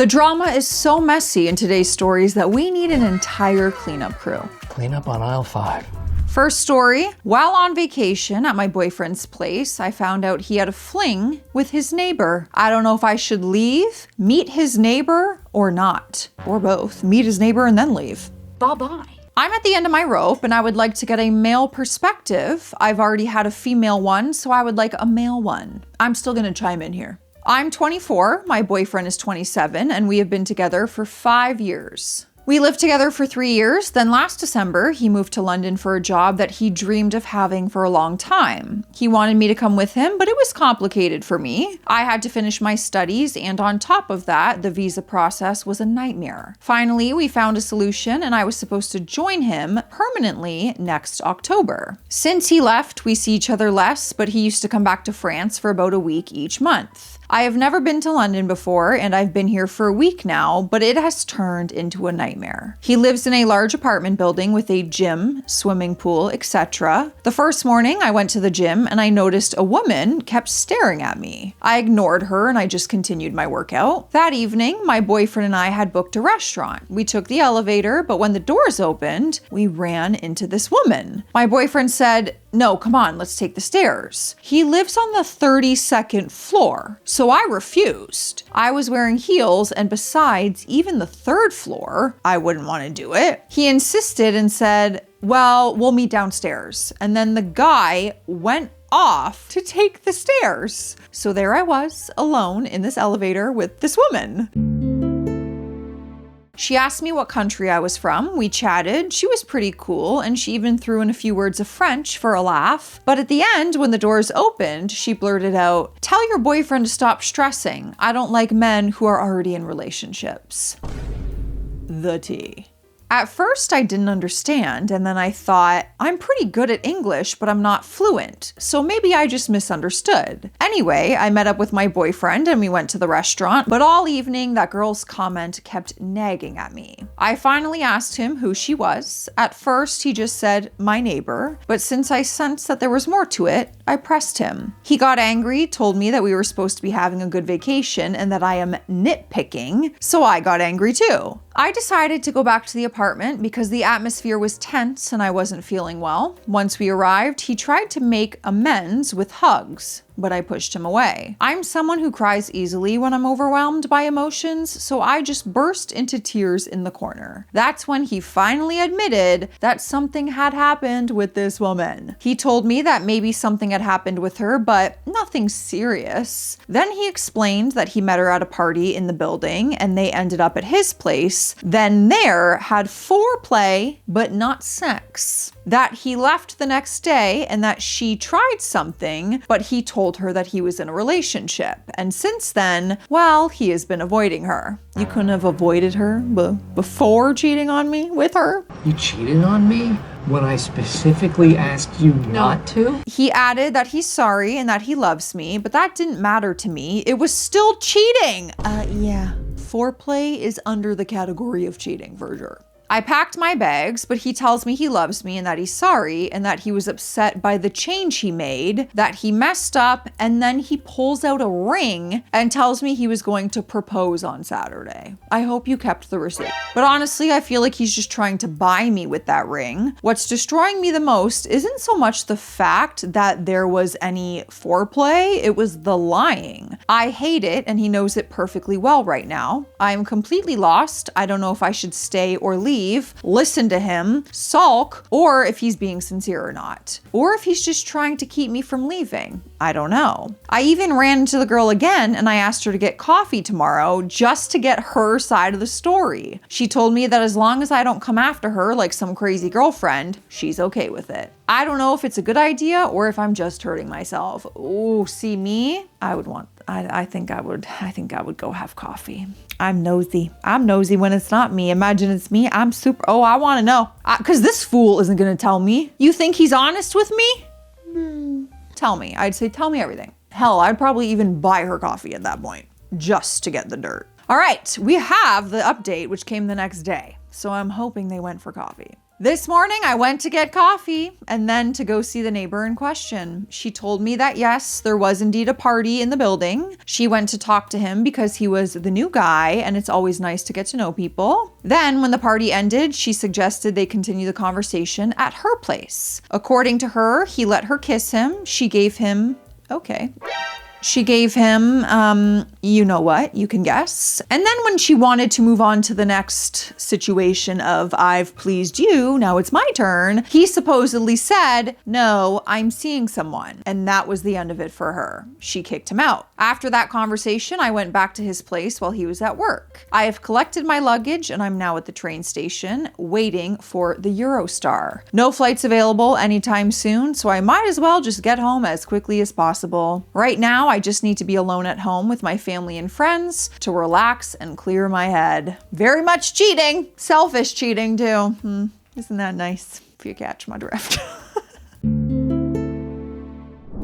The drama is so messy in today's stories that we need an entire cleanup crew. Clean up on aisle 5. First story, while on vacation at my boyfriend's place, I found out he had a fling with his neighbor. I don't know if I should leave, meet his neighbor, or not. Or both. Meet his neighbor and then leave. Bye-bye. I'm at the end of my rope and I would like to get a male perspective. I've already had a female one, so I would like a male one. I'm still gonna chime in here. I'm 24, my boyfriend is 27, and we have been together for 5 years. We lived together for 3 years, then last December, he moved to London for a job that he dreamed of having for a long time. He wanted me to come with him, but it was complicated for me. I had to finish my studies, and on top of that, the visa process was a nightmare. Finally, we found a solution, and I was supposed to join him permanently next October. Since he left, we see each other less, but he used to come back to France for about a week each month. I have never been to London before, and I've been here for a week now, but it has turned into a nightmare. He lives in a large apartment building with a gym, swimming pool, etc. The first morning I went to the gym and I noticed a woman kept staring at me. I ignored her and I just continued my workout. That evening, my boyfriend and I had booked a restaurant. We took the elevator, but when the doors opened, we ran into this woman. My boyfriend said, "No, come on, let's take the stairs." He lives on the 32nd floor, so I refused. I was wearing heels, and besides, even the 3rd floor, I wouldn't want to do it. He insisted and said, "Well, we'll meet downstairs." And then the guy went off to take the stairs. So there I was, alone in this elevator with this woman. She asked me what country I was from. We chatted. She was pretty cool, and she even threw in a few words of French for a laugh. But at the end, when the doors opened, she blurted out, "Tell your boyfriend to stop stressing. I don't like men who are already in relationships." The tea. At first, I didn't understand, and then I thought, I'm pretty good at English, but I'm not fluent, so maybe I just misunderstood. Anyway, I met up with my boyfriend and we went to the restaurant, but all evening that girl's comment kept nagging at me. I finally asked him who she was. At first, he just said, "My neighbor," but since I sensed that there was more to it, I pressed him. He got angry, told me that we were supposed to be having a good vacation and that I am nitpicking, so I got angry too. I decided to go back to the apartment because the atmosphere was tense and I wasn't feeling well. Once we arrived, he tried to make amends with hugs, but I pushed him away. I'm someone who cries easily when I'm overwhelmed by emotions, so I just burst into tears in the corner. That's when he finally admitted that something had happened with this woman. He told me that maybe something had happened with her, but nothing serious. Then he explained that he met her at a party in the building and they ended up at his place, then there had foreplay, but not sex. That he left the next day and that she tried something, but he told her that he was in a relationship. And since then, well, he has been avoiding her. You couldn't have avoided her before cheating on me with her? You cheated on me when I specifically asked you not to? He added that he's sorry and that he loves me, but that didn't matter to me. It was still cheating. Yeah. Foreplay is under the category of cheating for sure. I packed my bags, but he tells me he loves me and that he's sorry and that he was upset by the change he made, that he messed up, and then he pulls out a ring and tells me he was going to propose on Saturday. I hope you kept the receipt. But honestly, I feel like he's just trying to buy me with that ring. What's destroying me the most isn't so much the fact that there was any foreplay, it was the lying. I hate it and he knows it perfectly well right now. I'm completely lost. I don't know if I should stay or leave, listen to him, sulk, or if he's being sincere or not. Or if he's just trying to keep me from leaving. I don't know. I even ran into the girl again and I asked her to get coffee tomorrow just to get her side of the story. She told me that as long as I don't come after her like some crazy girlfriend, she's okay with it. I don't know if it's a good idea or if I'm just hurting myself. Ooh, see me? I think I would go have coffee. I'm nosy. I'm nosy when it's not me. Imagine it's me. I'm super, I want to know. Because this fool isn't going to tell me. You think he's honest with me? Tell me. I'd say, tell me everything. Hell, I'd probably even buy her coffee at that point, just to get the dirt. All right, we have the update, which came the next day. So I'm hoping they went for coffee. This morning, I went to get coffee and then to go see the neighbor in question. She told me that yes, there was indeed a party in the building. She went to talk to him because he was the new guy and it's always nice to get to know people. Then when the party ended, she suggested they continue the conversation at her place. According to her, he let her kiss him. She gave him you know what, you can guess. And then when she wanted to move on to the next situation of I've pleased you, now it's my turn, he supposedly said, no, I'm seeing someone. And that was the end of it for her. She kicked him out. After that conversation, I went back to his place while he was at work. I have collected my luggage and I'm now at the train station waiting for the Eurostar. No flights available anytime soon, so I might as well just get home as quickly as possible. Right now, I just need to be alone at home with my family and friends to relax and clear my head. Very much cheating. Selfish cheating too. Isn't that nice? If you catch my drift.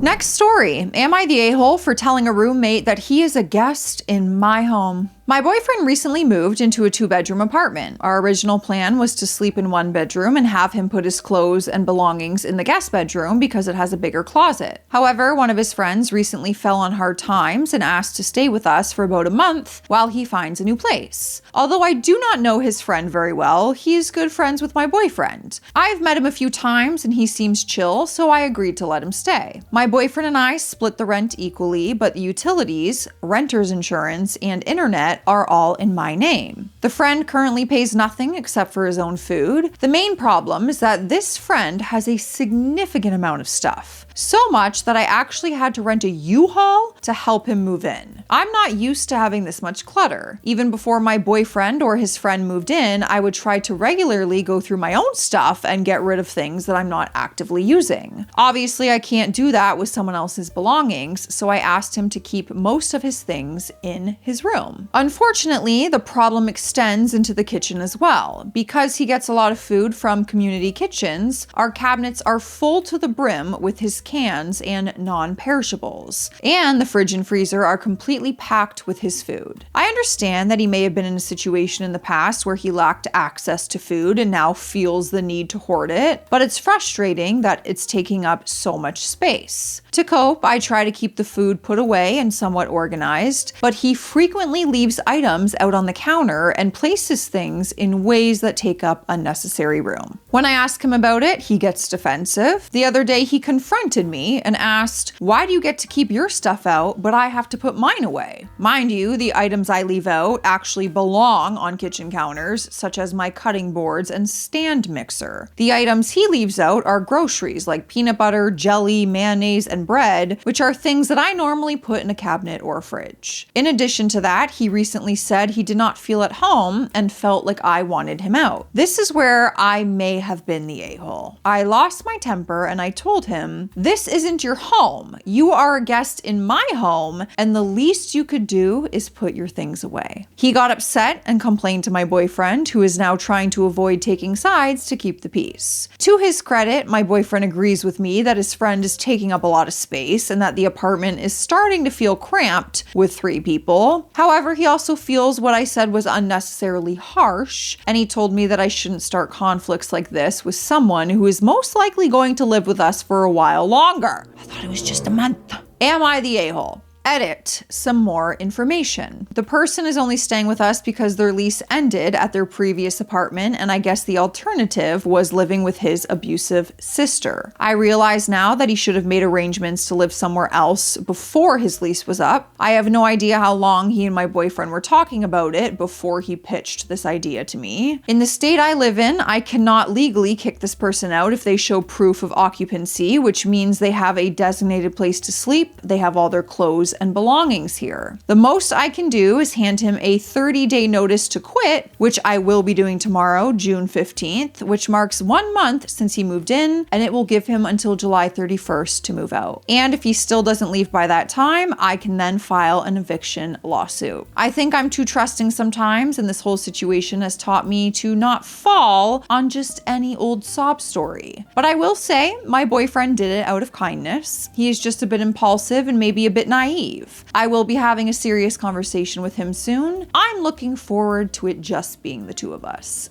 Next story. Am I the a-hole for telling a roommate that he is a guest in my home? My boyfriend recently moved into a 2-bedroom apartment. Our original plan was to sleep in 1 bedroom and have him put his clothes and belongings in the guest bedroom because it has a bigger closet. However, one of his friends recently fell on hard times and asked to stay with us for about a month while he finds a new place. Although I do not know his friend very well, he is good friends with my boyfriend. I've met him a few times and he seems chill, so I agreed to let him stay. My boyfriend and I split the rent equally, but the utilities, renter's insurance, and internet are all in my name. The friend currently pays nothing except for his own food. The main problem is that this friend has a significant amount of stuff. So much that I actually had to rent a U-Haul to help him move in. I'm not used to having this much clutter. Even before my boyfriend or his friend moved in, I would try to regularly go through my own stuff and get rid of things that I'm not actively using. Obviously, I can't do that with someone else's belongings, so I asked him to keep most of his things in his room. Unfortunately, the problem extends into the kitchen as well. Because he gets a lot of food from community kitchens, our cabinets are full to the brim with his cans and non-perishables. And the fridge and freezer are completely packed with his food. I understand that he may have been in a situation in the past where he lacked access to food and now feels the need to hoard it, but it's frustrating that it's taking up so much space. To cope, I try to keep the food put away and somewhat organized, but he frequently leaves items out on the counter and places things in ways that take up unnecessary room. When I ask him about it, he gets defensive. The other day, he confronted me and asked, "Why do you get to keep your stuff out, but I have to put mine away?" Mind you, the items I leave out actually belong on kitchen counters, such as my cutting boards and stand mixer. The items he leaves out are groceries like peanut butter, jelly, mayonnaise, and bread, which are things that I normally put in a cabinet or a fridge. In addition to that, he recently said he did not feel at home and felt like I wanted him out. This is where I may have been the a-hole. I lost my temper and I told him, "This isn't your home. You are a guest in my home, and the least you could do is put your things away." He got upset and complained to my boyfriend, who is now trying to avoid taking sides to keep the peace. To his credit, my boyfriend agrees with me that his friend is taking up a lot of space and that the apartment is starting to feel cramped with 3 people. However, he also feels what I said was unnecessarily harsh, and he told me that I shouldn't start conflicts like this with someone who is most likely going to live with us for a while longer. I thought it was just a month. Am I the a-hole? Edit some more information. The person is only staying with us because their lease ended at their previous apartment, and I guess the alternative was living with his abusive sister. I realize now that he should have made arrangements to live somewhere else before his lease was up. I have no idea how long he and my boyfriend were talking about it before he pitched this idea to me. In the state I live in, I cannot legally kick this person out if they show proof of occupancy, which means they have a designated place to sleep, they have all their clothes and belongings here. The most I can do is hand him a 30-day notice to quit, which I will be doing tomorrow, June 15th, which marks 1 month since he moved in, and it will give him until July 31st to move out. And if he still doesn't leave by that time, I can then file an eviction lawsuit. I think I'm too trusting sometimes, and this whole situation has taught me to not fall on just any old sob story. But I will say, my boyfriend did it out of kindness. He is just a bit impulsive and maybe a bit naive. leave. I will be having a serious conversation with him soon. I'm looking forward to it just being the two of us.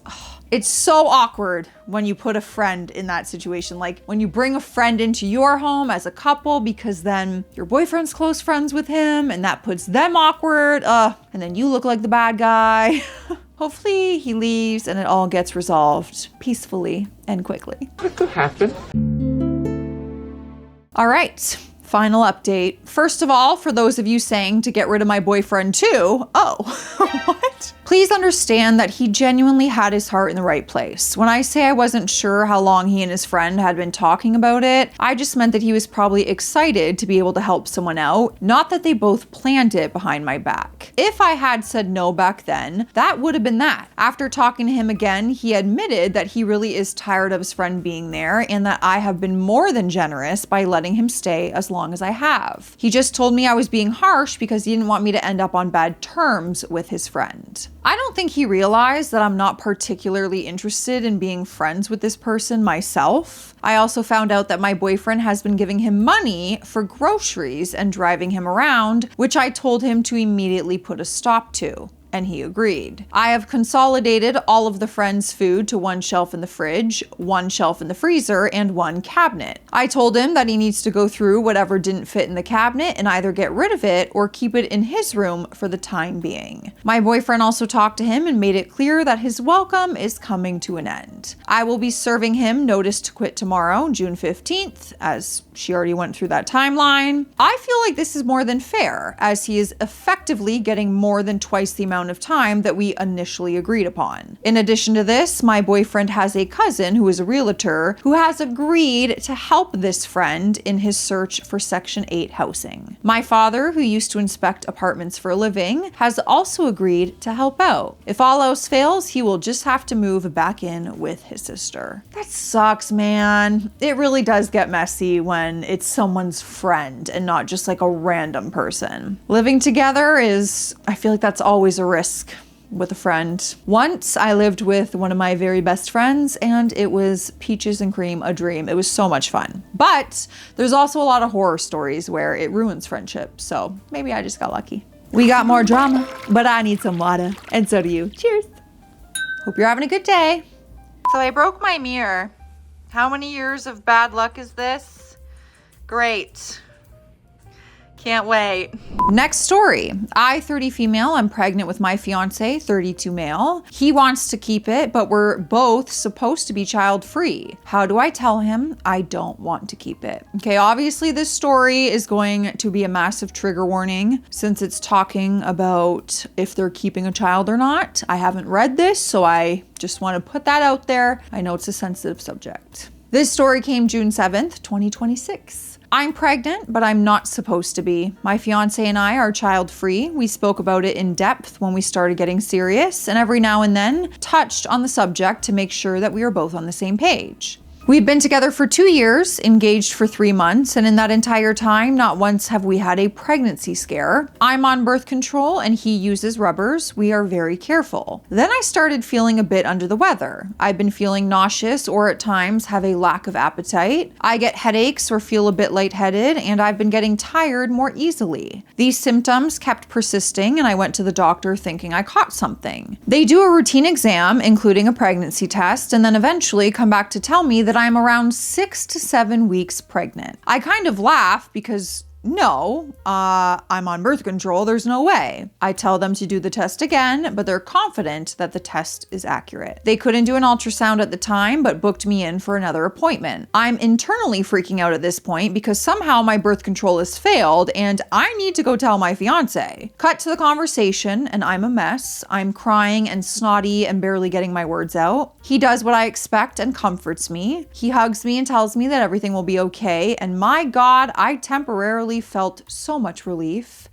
It's so awkward when you put a friend in that situation. Like when you bring a friend into your home as a couple, because then your boyfriend's close friends with him and that puts them awkward. And then you look like the bad guy. Hopefully he leaves and it all gets resolved peacefully and quickly. It could happen. All right. Final update. First of all, for those of you saying to get rid of my boyfriend too, what? Please understand that he genuinely had his heart in the right place. When I say I wasn't sure how long he and his friend had been talking about it, I just meant that he was probably excited to be able to help someone out, not that they both planned it behind my back. If I had said no back then, that would have been that. After talking to him again, he admitted that he really is tired of his friend being there and that I have been more than generous by letting him stay as long as I have. He just told me I was being harsh because he didn't want me to end up on bad terms with his friend. I don't think he realized that I'm not particularly interested in being friends with this person myself. I also found out that my boyfriend has been giving him money for groceries and driving him around, which I told him to immediately put a stop to. And he agreed. I have consolidated all of the friends' food to one shelf in the fridge, one shelf in the freezer, and one cabinet. I told him that he needs to go through whatever didn't fit in the cabinet and either get rid of it or keep it in his room for the time being. My boyfriend also talked to him and made it clear that his welcome is coming to an end. I will be serving him notice to quit tomorrow, June 15th, as she already went through that timeline. I feel like this is more than fair, as he is effectively getting more than twice the amount of time that we initially agreed upon. In addition to this, my boyfriend has a cousin who is a realtor who has agreed to help this friend in his search for Section 8 housing. My father, who used to inspect apartments for a living, has also agreed to help out. If all else fails, he will just have to move back in with his sister. That sucks, man. It really does get messy when it's someone's friend and not just like a random person. Living together I feel like that's always a risk with a friend. Once I lived with one of my very best friends and it was peaches and cream, a dream. It was so much fun. But there's also a lot of horror stories where it ruins friendship. So maybe I just got lucky. We got more drama, but I need some water. And so do you. Cheers. Hope you're having a good day. So I broke my mirror. How many years of bad luck is this? Great. Can't wait. Next story. I, 30 female, I'm pregnant with my fiance, 32 male. He wants to keep it, but we're both supposed to be child free. How do I tell him I don't want to keep it? Okay, obviously this story is going to be a massive trigger warning since it's talking about if they're keeping a child or not. I haven't read this, so I just want to put that out there. I know it's a sensitive subject. This story came June 7th, 2026. I'm pregnant, but I'm not supposed to be. My fiance and I are child-free. We spoke about it in depth when we started getting serious, and every now and then touched on the subject to make sure that we are both on the same page. We've been together for 2 years, engaged for 3 months, and in that entire time, not once have we had a pregnancy scare. I'm on birth control and he uses rubbers. We are very careful. Then I started feeling a bit under the weather. I've been feeling nauseous or at times have a lack of appetite. I get headaches or feel a bit lightheaded, and I've been getting tired more easily. These symptoms kept persisting and I went to the doctor thinking I caught something. They do a routine exam, including a pregnancy test, and then eventually come back to tell me that I'm around 6 to 7 weeks pregnant. I kind of laugh because no, I'm on birth control, there's no way. I tell them to do the test again, but they're confident that the test is accurate. They couldn't do an ultrasound at the time, but booked me in for another appointment. I'm internally freaking out at this point because somehow my birth control has failed and I need to go tell my fiance. Cut to the conversation and I'm a mess. I'm crying and snotty and barely getting my words out. He does what I expect and comforts me. He hugs me and tells me that everything will be okay, and my God, I temporarily felt so much relief.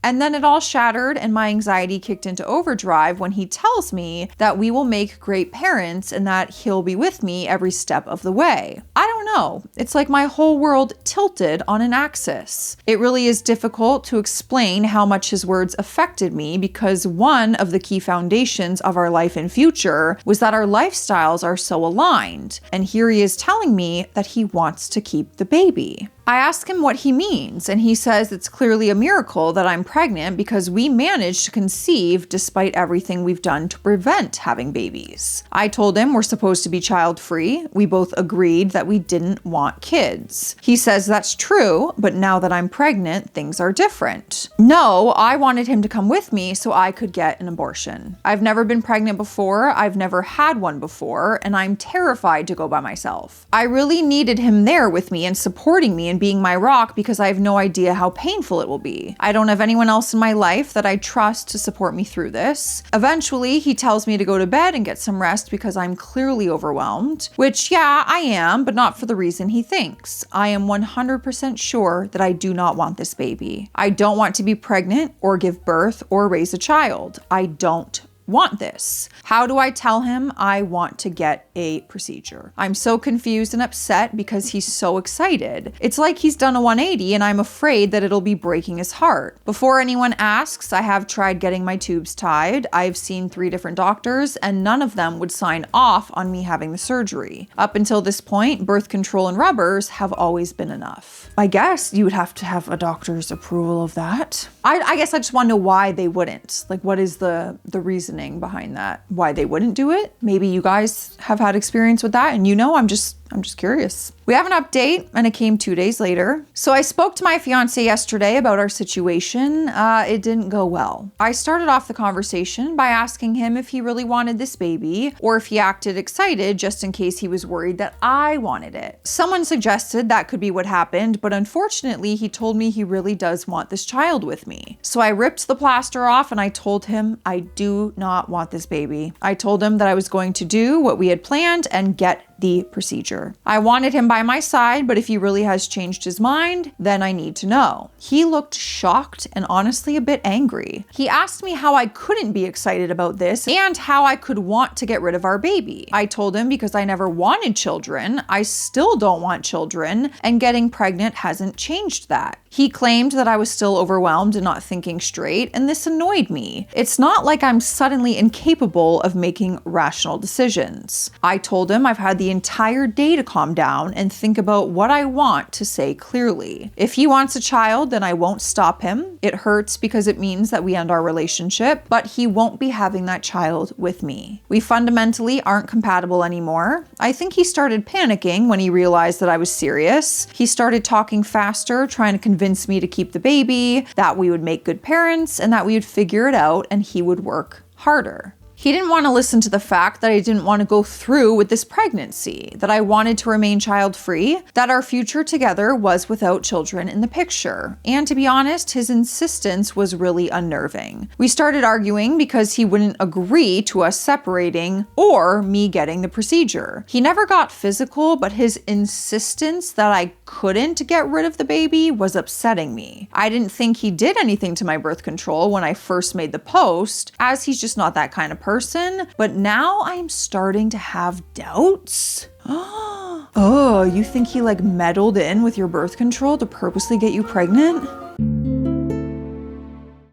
And then it all shattered and my anxiety kicked into overdrive when he tells me that we will make great parents and that he'll be with me every step of the way. I don't know. It's like my whole world tilted on an axis. It really is difficult to explain how much his words affected me because one of the key foundations of our life and future was that our lifestyles are so aligned. And here he is telling me that he wants to keep the baby. I ask him what he means, and he says it's clearly a miracle that I'm pregnant because we managed to conceive despite everything we've done to prevent having babies. I told him we're supposed to be child-free. We both agreed that we didn't want kids. He says that's true, but now that I'm pregnant, things are different. No, I wanted him to come with me so I could get an abortion. I've never been pregnant before, I've never had one before, and I'm terrified to go by myself. I really needed him there with me and supporting me and being my rock because I have no idea how painful it will be. I don't have anyone else in my life that I trust to support me through this. Eventually, he tells me to go to bed and get some rest because I'm clearly overwhelmed, which yeah, I am, but not for the reason he thinks. I am 100% sure that I do not want this baby. I don't want to be pregnant or give birth or raise a child. I don't want this. How do I tell him I want to get a procedure? I'm so confused and upset because he's so excited. It's like he's done a 180 and I'm afraid that it'll be breaking his heart. Before anyone asks, I have tried getting my tubes tied. I've seen 3 different doctors and none of them would sign off on me having the surgery. Up until this point, birth control and rubbers have always been enough. I guess you would have to have a doctor's approval of that. I guess I just want to know why they wouldn't. Like, what is the reasoning behind that? Why they wouldn't do it? Maybe you guys have had experience with that and you know, I'm just curious. We have an update and it came 2 days later. So I spoke to my fiance yesterday about our situation. It didn't go well. I started off the conversation by asking him if he really wanted this baby or if he acted excited just in case he was worried that I wanted it. Someone suggested that could be what happened, but unfortunately he told me he really does want this child with me. So I ripped the plaster off and I told him I do not want this baby. I told him that I was going to do what we had planned and get the procedure. I wanted him by my side, but if he really has changed his mind, then I need to know. He looked shocked and honestly a bit angry. He asked me how I couldn't be excited about this and how I could want to get rid of our baby. I told him because I never wanted children, I still don't want children, and getting pregnant hasn't changed that. He claimed that I was still overwhelmed and not thinking straight, and this annoyed me. It's not like I'm suddenly incapable of making rational decisions. I told him I've had the entire day to calm down and think about what I want to say clearly. If he wants a child, then I won't stop him. It hurts because it means that we end our relationship, but he won't be having that child with me. We fundamentally aren't compatible anymore. I think he started panicking when he realized that I was serious. He started talking faster, trying to convince me to keep the baby, that we would make good parents, and that we would figure it out and he would work harder. He didn't want to listen to the fact that I didn't want to go through with this pregnancy, that I wanted to remain child-free, that our future together was without children in the picture. And to be honest, his insistence was really unnerving. We started arguing because he wouldn't agree to us separating or me getting the procedure. He never got physical, but his insistence that I couldn't get rid of the baby was upsetting me. I didn't think he did anything to my birth control when I first made the post, as he's just not that kind of person, but now I'm starting to have doubts. Oh, you think he like meddled in with your birth control to purposely get you pregnant?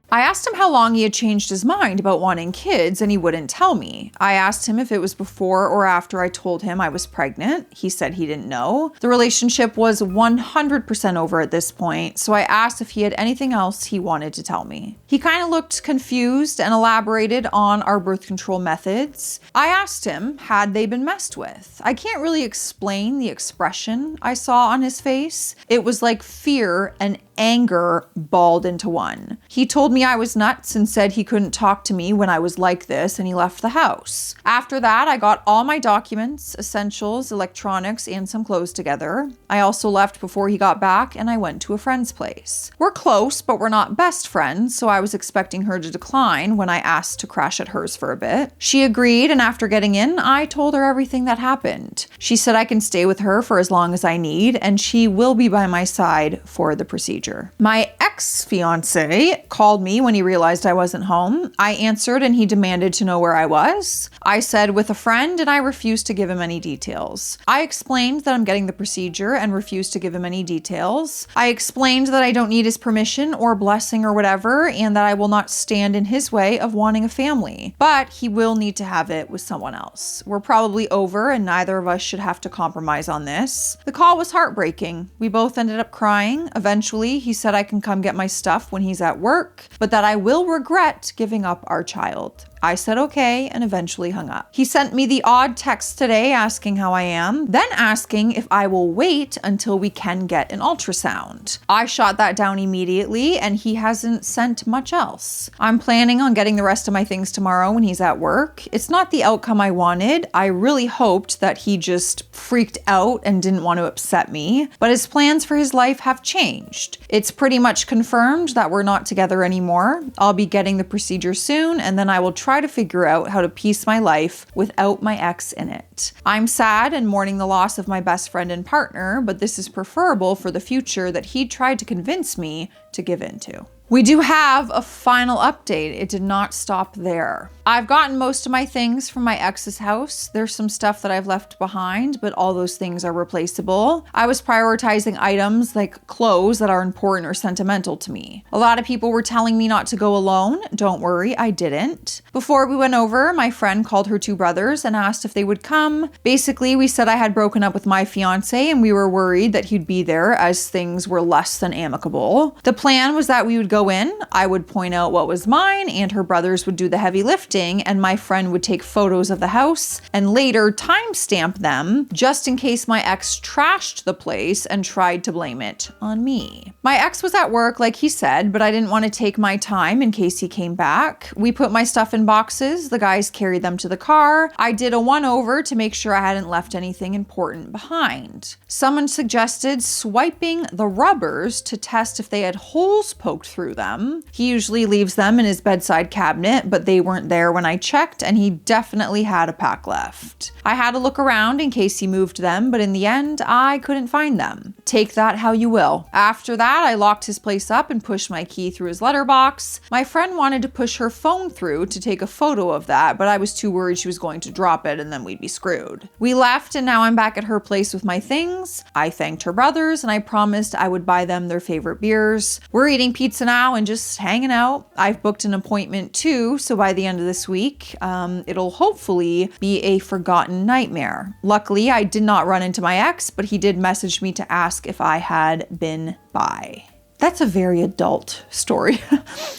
I asked him how long he had changed his mind about wanting kids and he wouldn't tell me. I asked him if it was before or after I told him I was pregnant. He said he didn't know. The relationship was 100% over at this point, so I asked if he had anything else he wanted to tell me. He kind of looked confused and elaborated on our birth control methods. I asked him, had they been messed with? I can't really explain the expression I saw on his face. It was like fear and anger balled into one. He told me I was nuts and said he couldn't talk to me when I was like this, and he left the house. After that, I got all my documents, essentials, electronics, and some clothes together. I also left before he got back and I went to a friend's place. We're close, but we're not best friends, so I was expecting her to decline when I asked to crash at hers for a bit. She agreed, and after getting in, I told her everything that happened. She said I can stay with her for as long as I need, and she will be by my side for the procedure. My ex-fiance called me when he realized I wasn't home. I answered and he demanded to know where I was. I said with a friend and I refused to give him any details. I explained that I'm getting the procedure and refused to give him any details. I explained that I don't need his permission or blessing or whatever, and that I will not stand in his way of wanting a family, but he will need to have it with someone else. We're probably over and neither of us should have to compromise on this. The call was heartbreaking. We both ended up crying. Eventually, he said I can come get my stuff when he's at work, but that I will regret giving up our child. I said okay and eventually hung up. He sent me the odd text today asking how I am, then asking if I will wait until we can get an ultrasound. I shot that down immediately and he hasn't sent much else. I'm planning on getting the rest of my things tomorrow when he's at work. It's not the outcome I wanted. I really hoped that he just freaked out and didn't want to upset me, but his plans for his life have changed. It's pretty much confirmed that we're not together anymore. I'll be getting the procedure soon and then I will try to figure out how to piece my life without my ex in it. I'm sad and mourning the loss of my best friend and partner, but this is preferable for the future that he tried to convince me to give into. We do have a final update. It did not stop there. I've gotten most of my things from my ex's house. There's some stuff that I've left behind, but all those things are replaceable. I was prioritizing items like clothes that are important or sentimental to me. A lot of people were telling me not to go alone. Don't worry, I didn't. Before we went over, my friend called her two brothers and asked if they would come. Basically, we said I had broken up with my fiance and we were worried that he'd be there as things were less than amicable. The plan was that we would go in, I would point out what was mine, and her brothers would do the heavy lifting, and my friend would take photos of the house and later timestamp them just in case my ex trashed the place and tried to blame it on me. My ex was at work, like he said, but I didn't want to take my time in case he came back. We put my stuff in boxes, the guys carried them to the car. I did a one-over to make sure I hadn't left anything important behind. Someone suggested swiping the rubbers to test if they had holes poked through them. He usually leaves them in his bedside cabinet, but they weren't there when I checked, and he definitely had a pack left. I had to look around in case he moved them, but in the end, I couldn't find them. Take that how you will. After that, I locked his place up and pushed my key through his letterbox. My friend wanted to push her phone through to take a photo of that, but I was too worried she was going to drop it and then we'd be screwed. We left and now I'm back at her place with my things. I thanked her brothers and I promised I would buy them their favorite beers. We're eating pizza now and just hanging out. I've booked an appointment too, so by the end of this week, it'll hopefully be a forgotten nightmare. Luckily, I did not run into my ex, but he did message me to ask if I had been by. That's a very adult story.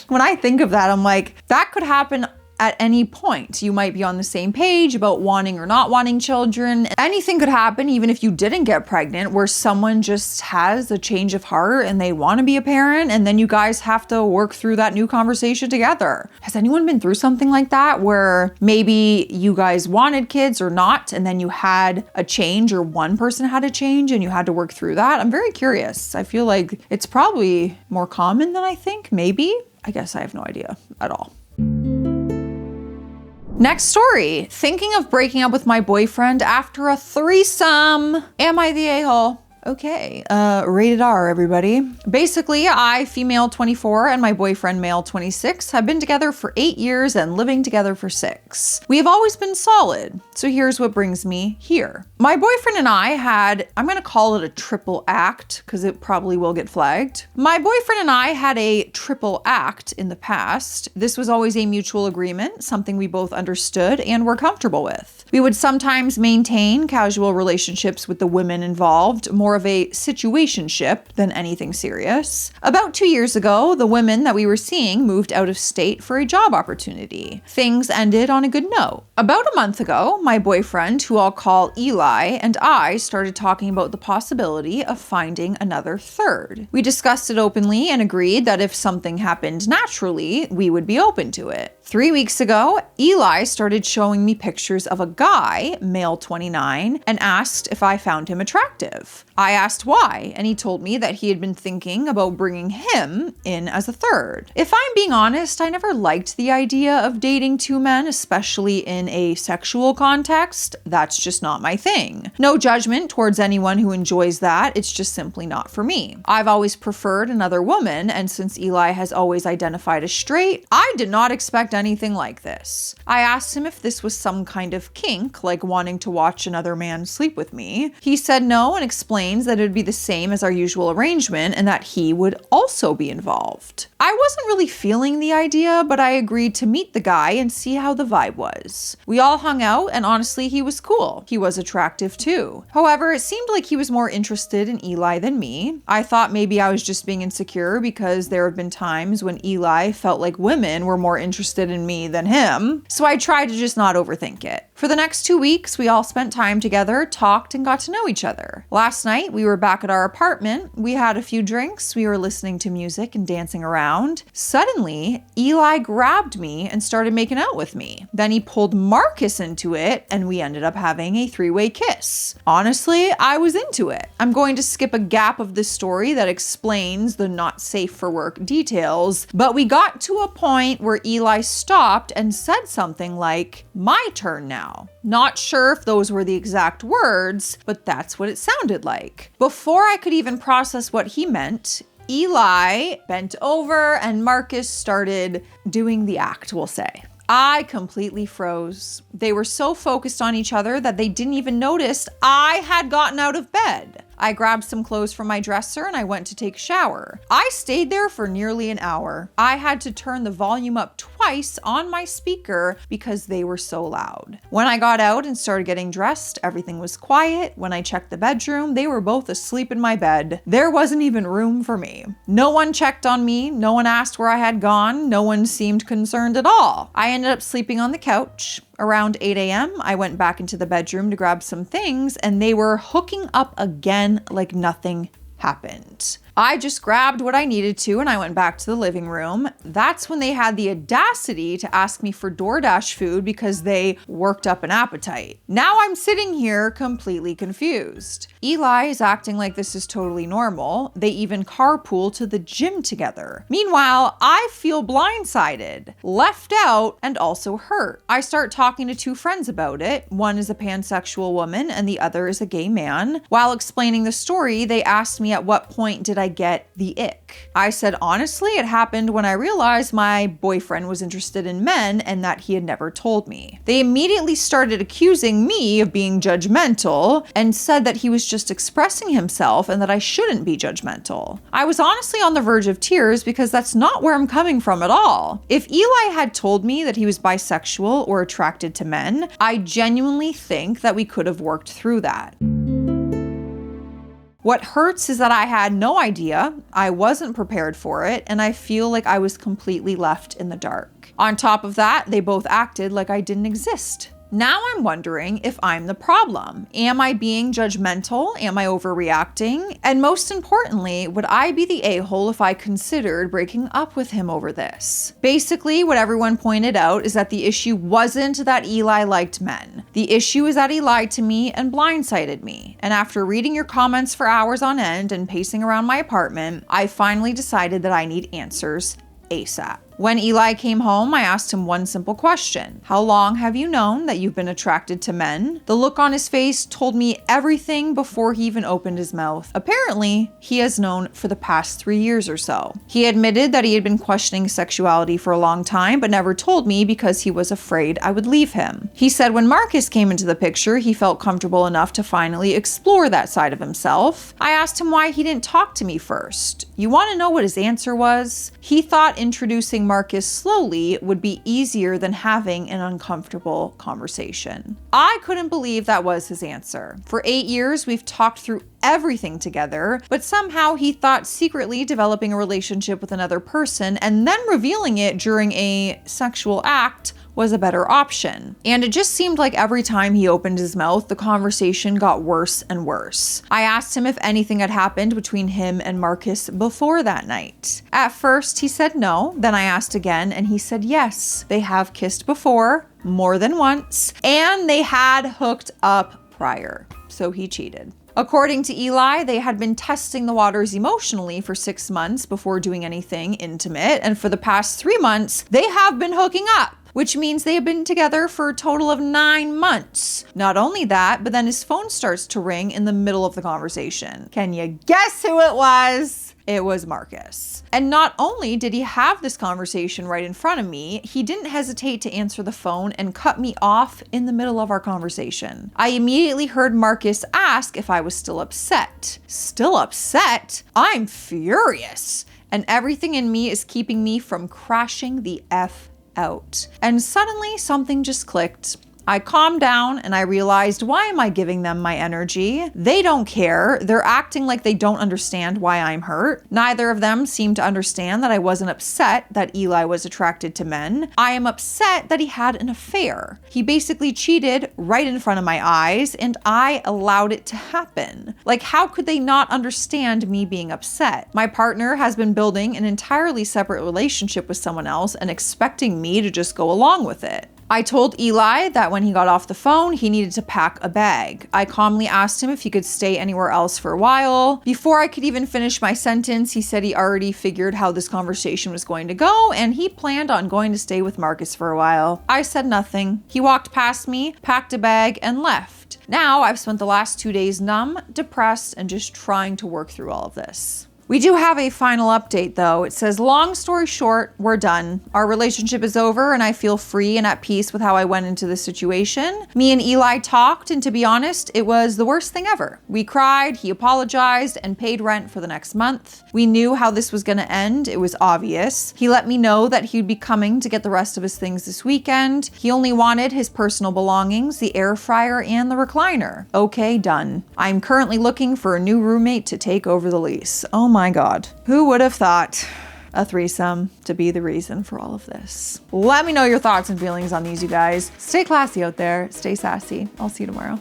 When I think of that, I'm like, that could happen at any point. You might be on the same page about wanting or not wanting children. Anything could happen, even if you didn't get pregnant, where someone just has a change of heart and they want to be a parent, and then you guys have to work through that new conversation together. Has anyone been through something like that where maybe you guys wanted kids or not, and then you had a change, or one person had a change and you had to work through that? I'm very curious. I feel like it's probably more common than I think, maybe. I guess I have no idea at all. Next story. Thinking of breaking up with my boyfriend after a threesome. Am I the a-hole? Okay, rated R, everybody. Basically, I, female 24, and my boyfriend, male 26, have been together for 8 years and living together for 6. We have always been solid, so here's what brings me here. My boyfriend and I had, I'm gonna call it a triple act, because it probably will get flagged. My boyfriend and I had a triple act in the past. This was always a mutual agreement, something we both understood and were comfortable with. We would sometimes maintain casual relationships with the women involved, more of a situationship than anything serious. About 2 years ago, the women that we were seeing moved out of state for a job opportunity. Things ended on a good note. About a month ago, my boyfriend, who I'll call Eli, and I started talking about the possibility of finding another third. We discussed it openly and agreed that if something happened naturally, we would be open to it. 3 weeks ago, Eli started showing me pictures of a guy, male 29, and asked if I found him attractive. I asked why, and he told me that he had been thinking about bringing him in as a third. If I'm being honest, I never liked the idea of dating two men, especially in a sexual context. That's just not my thing. No judgment towards anyone who enjoys that. It's just simply not for me. I've always preferred another woman, and since Eli has always identified as straight, I did not expect anything like this. I asked him if this was some kind of kink, like wanting to watch another man sleep with me. He said no and explains that it would be the same as our usual arrangement and that he would also be involved. I wasn't really feeling the idea, but I agreed to meet the guy and see how the vibe was. We all hung out, and honestly, he was cool. He was attractive too. However, it seemed like he was more interested in Eli than me. I thought maybe I was just being insecure because there have been times when Eli felt like women were more interested in me than him, so I tried to just not overthink it. For the next 2 weeks, we all spent time together, talked, and got to know each other. Last night, we were back at our apartment. We had a few drinks, we were listening to music and dancing around. Suddenly, Eli grabbed me and started making out with me. Then he pulled Marcus into it, and we ended up having a three-way kiss. Honestly, I was into it. I'm going to skip a gap of this story that explains the not safe for work details, but we got to a point where Eli stopped and said something like, "My turn now." Not sure if those were the exact words, but that's what it sounded like. Before I could even process what he meant, Eli bent over and Marcus started doing the act, we'll say. I completely froze. They were so focused on each other that they didn't even notice I had gotten out of bed. I grabbed some clothes from my dresser and I went to take a shower. I stayed there for nearly an hour. I had to turn the volume up twice on my speaker because they were so loud. When I got out and started getting dressed, everything was quiet. When I checked the bedroom, they were both asleep in my bed. There wasn't even room for me. No one checked on me. No one asked where I had gone. No one seemed concerned at all. I ended up sleeping on the couch. Around 8 a.m., I went back into the bedroom to grab some things, and they were hooking up again like nothing happened. I just grabbed what I needed to and I went back to the living room. That's when they had the audacity to ask me for DoorDash food because they worked up an appetite. Now I'm sitting here completely confused. Eli is acting like this is totally normal. They even carpool to the gym together. Meanwhile, I feel blindsided, left out, and also hurt. I start talking to two friends about it. One is a pansexual woman and the other is a gay man. While explaining the story, they asked me at what point did I get the ick. I said, honestly, it happened when I realized my boyfriend was interested in men and that he had never told me. They immediately started accusing me of being judgmental and said that he was just expressing himself and that I shouldn't be judgmental. I was honestly on the verge of tears because that's not where I'm coming from at all. If Eli had told me that he was bisexual or attracted to men, I genuinely think that we could have worked through that. What hurts is that I had no idea, I wasn't prepared for it, and I feel like I was completely left in the dark. On top of that, they both acted like I didn't exist. Now I'm wondering if I'm the problem. Am I being judgmental? Am I overreacting? And most importantly, would I be the a-hole if I considered breaking up with him over this? Basically, what everyone pointed out is that the issue wasn't that Eli liked men. The issue is that he lied to me and blindsided me. And after reading your comments for hours on end and pacing around my apartment, I finally decided that I need answers ASAP. When Eli came home, I asked him one simple question. How long have you known that you've been attracted to men? The look on his face told me everything before he even opened his mouth. Apparently, he has known for the past 3 years or so. He admitted that he had been questioning sexuality for a long time, but never told me because he was afraid I would leave him. He said when Marcus came into the picture, he felt comfortable enough to finally explore that side of himself. I asked him why he didn't talk to me first. You want to know what his answer was? He thought introducing Marcus slowly would be easier than having an uncomfortable conversation. I couldn't believe that was his answer. For 8 years, we've talked through everything together, but somehow he thought secretly developing a relationship with another person and then revealing it during a sexual act was a better option. And it just seemed like every time he opened his mouth, the conversation got worse and worse. I asked him if anything had happened between him and Marcus before that night. At first, he said no. Then I asked again, and he said yes. They have kissed before, more than once, and they had hooked up prior. So he cheated. According to Eli, they had been testing the waters emotionally for 6 months before doing anything intimate, and for the past 3 months, they have been hooking up, which means they have been together for a total of 9 months. Not only that, but then his phone starts to ring in the middle of the conversation. Can you guess who it was? It was Marcus. And not only did he have this conversation right in front of me, he didn't hesitate to answer the phone and cut me off in the middle of our conversation. I immediately heard Marcus ask if I was still upset. Still upset? I'm furious. And everything in me is keeping me from crashing the F out. And suddenly something just clicked. I calmed down and I realized, why am I giving them my energy? They don't care. They're acting like they don't understand why I'm hurt. Neither of them seemed to understand that I wasn't upset that Eli was attracted to men. I am upset that he had an affair. He basically cheated right in front of my eyes and I allowed it to happen. Like, how could they not understand me being upset? My partner has been building an entirely separate relationship with someone else and expecting me to just go along with it. I told Eli that when he got off the phone, he needed to pack a bag. I calmly asked him if he could stay anywhere else for a while. Before I could even finish my sentence, he said he already figured how this conversation was going to go and he planned on going to stay with Marcus for a while. I said nothing. He walked past me, packed a bag, and left. Now I've spent the last 2 days numb, depressed, and just trying to work through all of this. We do have a final update though. It says, long story short, we're done. Our relationship is over and I feel free and at peace with how I went into this situation. Me and Eli talked, and to be honest, it was the worst thing ever. We cried, he apologized, and paid rent for the next month. We knew how this was gonna end. It was obvious. He let me know that he'd be coming to get the rest of his things this weekend. He only wanted his personal belongings, the air fryer, and the recliner. Okay, done. I'm currently looking for a new roommate to take over the lease. Oh my God. Who would have thought a threesome to be the reason for all of this? Let me know your thoughts and feelings on these, you guys. Stay classy out there. Stay sassy. I'll see you tomorrow.